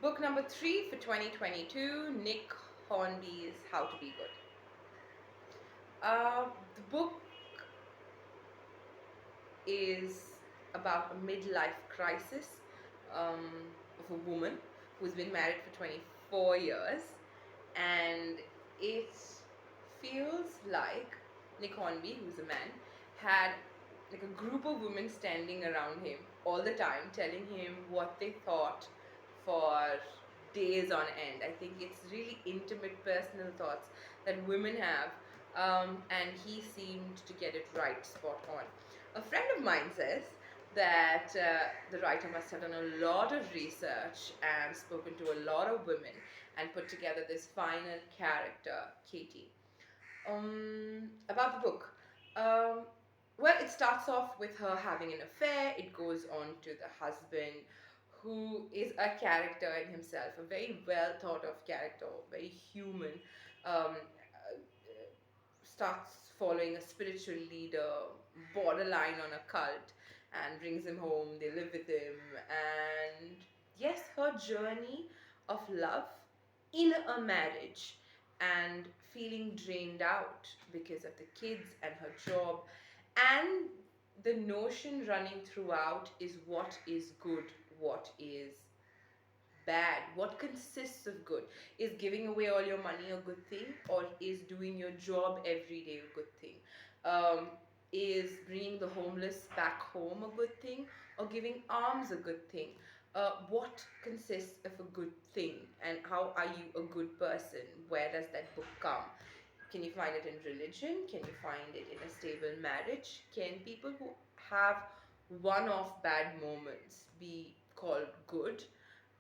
Book number 3 for 2022, Nick Hornby's How to Be Good. The book is about a midlife crisis um, of a woman who's been married for 24 years, and it feels like Nick Hornby, who's a man, had like a group of women standing around him all the time, telling him what they thought for days on end. I think it's really intimate, personal thoughts that women have, and he seemed to get it right, spot on. A friend of mine says that the writer must have done a lot of research and spoken to a lot of women and put together this final character, Katie. About the book. Um, well, it starts off with her having an affair. It goes on to the husband, who is a character in himself, a very well thought of character, very human. Starts following a spiritual leader, borderline on a cult, and brings him home. They live with him, and yes, her journey of love in a marriage and feeling drained out because of the kids and her job, and the notion running throughout is what is good, what is bad, what consists of good. Is giving away all your money a good thing, or is doing your job every day a good thing? um, is bringing the homeless back home a good thing, or giving alms a good thing? What consists of a good thing, and how are you a good person? Where does that book come? Can you find it in religion? Can you find it in a stable marriage? Can people who have one-off bad moments be called good?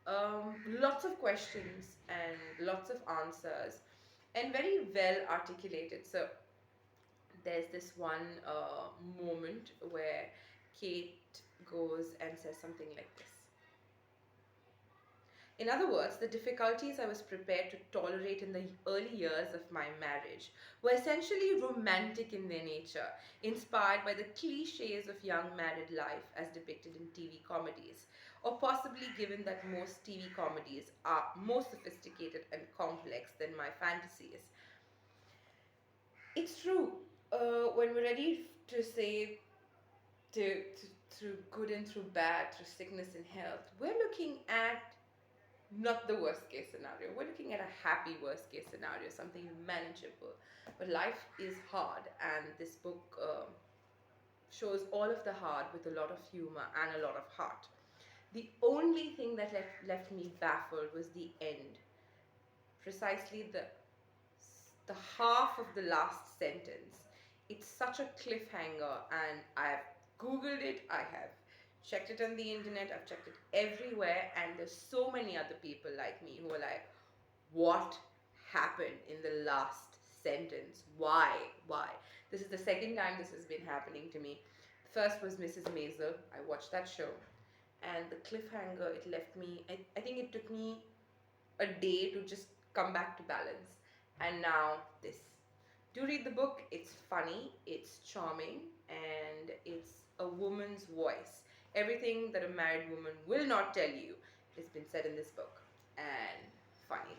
Lots of questions and lots of answers, and very well articulated. So there's this one moment where Kate goes and says something like this. In other words, the difficulties I was prepared to tolerate in the early years of my marriage were essentially romantic in their nature, inspired by the cliches of young married life as depicted in TV comedies, or possibly given that most TV comedies are more sophisticated and complex than my fantasies. It's true. When we're ready to say through good and through bad, through sickness and health, we're looking at not the worst case scenario. We're looking at a happy worst case scenario, something manageable. But life is hard, and this book shows all of the hard with a lot of humor and a lot of heart. The only thing that left me baffled was the end. Precisely the half of the last sentence. It's such a cliffhanger, and I've Googled it, I have checked it on the internet, I've checked it everywhere, and there's so many other people like me who are like, what happened in the last sentence? Why? Why? This is the second time this has been happening to me. First was Mrs. Maisel. I watched that show, and the cliffhanger, it left me, I think it took me a day to just come back to balance. And now this. Do read the book. It's funny, it's charming, and it's a woman's voice. Everything that a married woman will not tell you has been said in this book, and funny.